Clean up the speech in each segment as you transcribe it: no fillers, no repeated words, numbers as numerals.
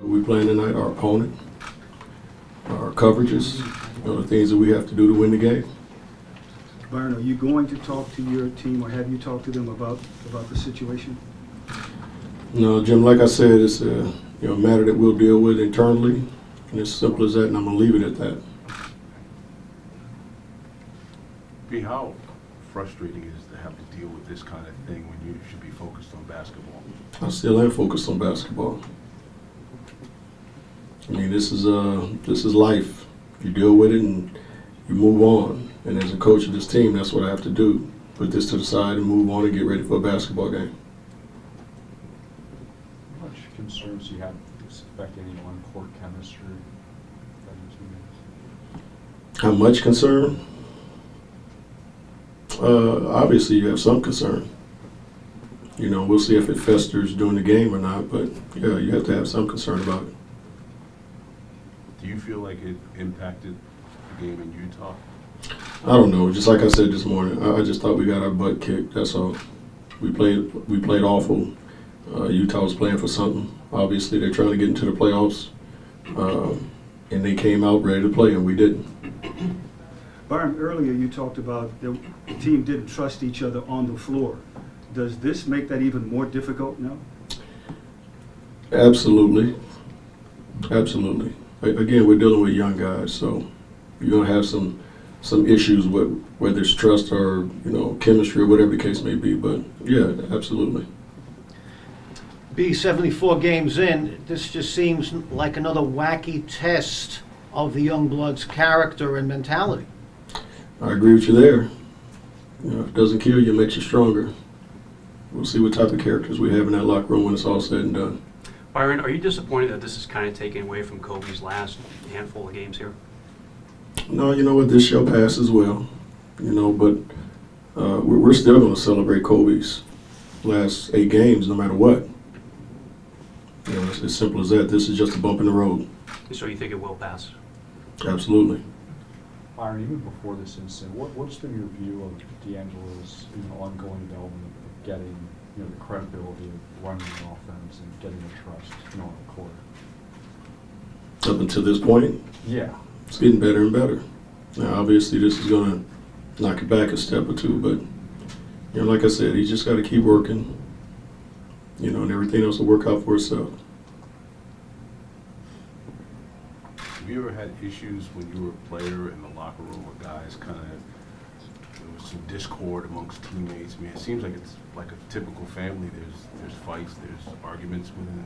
We playing tonight, our opponent, our coverages, the things that we have to do to win the game. Byron, are you going to talk to your team, or have you talked to them about the situation? No, Jim, like I said, it's a matter that we'll deal with internally, and it's simple as that, and I'm going to leave it at that. B, how frustrating is it to have to deal with this kind of thing when you should be focused on basketball? I still am focused on basketball. I mean, this is life. You deal with it and you move on. And as a coach of this team, that's what I have to do. Put this to the side and move on and get ready for a basketball game. How much concerns do you have affecting any on-court chemistry by your teammates? How much concern? Obviously, you have some concern. We'll see if it festers during the game or not, but yeah, you have to have some concern about it. Do you feel like it impacted the game in Utah? I don't know. Just like I said this morning, I just thought we got our butt kicked. That's all. We played awful. Utah was playing for something. Obviously, they're trying to get into the playoffs, and they came out ready to play, and we didn't. Byron, earlier you talked about the team didn't trust each other on the floor. Does this make that even more difficult now? Absolutely. Absolutely. Again, we're dealing with young guys, so you're going to have some issues with whether it's trust or chemistry or whatever the case may be. But yeah, absolutely. B, 74 games in, this just seems like another wacky test of the young blood's character and mentality. I agree with you there. If it doesn't kill you, it makes you stronger. We'll see what type of characters we have in that locker room when it's all said and done. Byron, are you disappointed that this is kind of taken away from Kobe's last handful of games here? No, you know what? This shall pass as well. But we're still going to celebrate Kobe's last 8 games no matter what. It's as simple as that. This is just a bump in the road. So you think it will pass? Absolutely. Byron, even before this incident, what's been your view of D'Angelo's ongoing development of getting the credibility of running the offense and getting the trust on the court? Up until this point, Yeah. it's getting better and better. Now, obviously, this is going to knock it back a step or two, but like I said, he's just got to keep working, and everything else will work out for itself. Have you ever had issues when you were a player in the locker room where guys kind of, there was some discord amongst teammates? I mean, it seems like it's like a typical family. There's fights, there's arguments within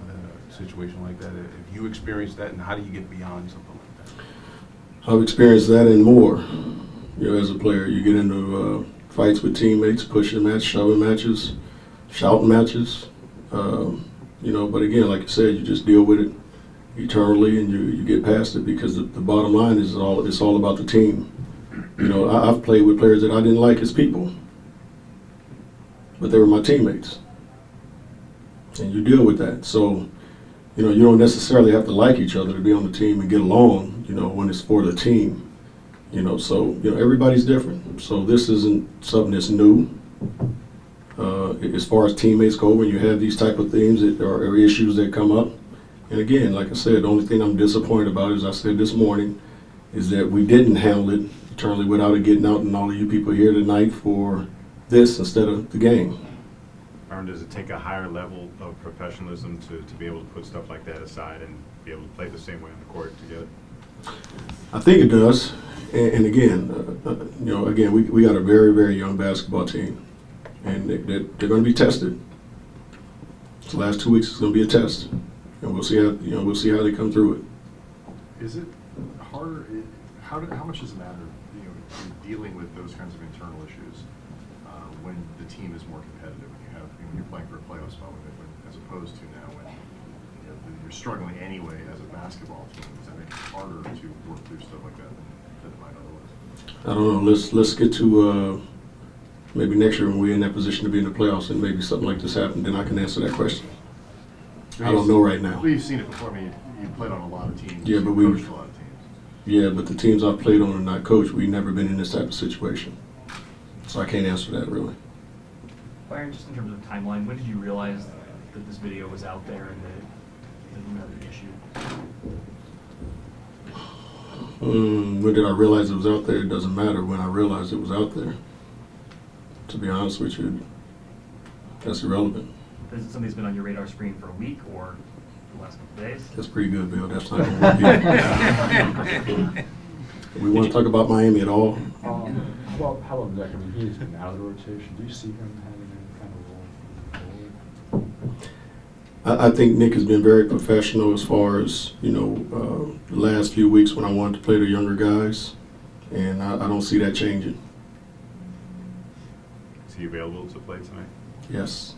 a situation like that. Have you experienced that, and how do you get beyond something like that? I've experienced that and more. As a player, you get into fights with teammates, pushing matches, shoving matches, shouting matches. But again, like you said, you just deal with it eternally, and you get past it, because the bottom line is it's all about the team. I've played with players that I didn't like as people, but they were my teammates, and you deal with that. So you don't necessarily have to like each other to be on the team and get along, when it's for the team. So everybody's different. So this isn't something that's new. As far as teammates go, when you have these type of things or issues that come up. And again, like I said, the only thing I'm disappointed about, as I said this morning, is that we didn't handle it internally without it getting out and all of you people here tonight for this instead of the game. Byron, does it take a higher level of professionalism to be able to put stuff like that aside and be able to play the same way on the court together? I think it does. And again, we got a very, very young basketball team, and they're going to be tested. The last 2 weeks is going to be a test, and we'll see how they come through it. Is it harder? How much does it matter, in dealing with those kinds of internal issues when the team is more competitive? When you're playing for a playoff spot with it, as opposed to now when you're struggling anyway as a basketball team. Does that make it harder to work through stuff like that than it might otherwise? I don't know. Let's get to maybe next year when we're in that position to be in the playoffs, and maybe something like this happens. Then I can answer that question. I don't know right now. We've seen it before. I mean, you played on a lot of teams. Yeah, but coached a lot of teams. Yeah, but the teams I've played on and not coached, we've never been in this type of situation. So I can't answer that really. Byron, just in terms of timeline, when did you realize that this video was out there and that Isn't that an issue? When did I realize it was out there? It doesn't matter when I realized it was out there. To be honest with you, that's irrelevant. Is it something that's been on your radar screen for a week or the last couple of days? That's pretty good, Bill. That's not going to work either. We want to talk about Miami at all? How about Nick? I mean, he's been out of the rotation. Do you see him having any kind of role forward? I think Nick has been very professional as far as, the last few weeks when I wanted to play the younger guys, and I don't see that changing. Is he available to play tonight? Yes.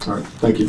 All right, thank you.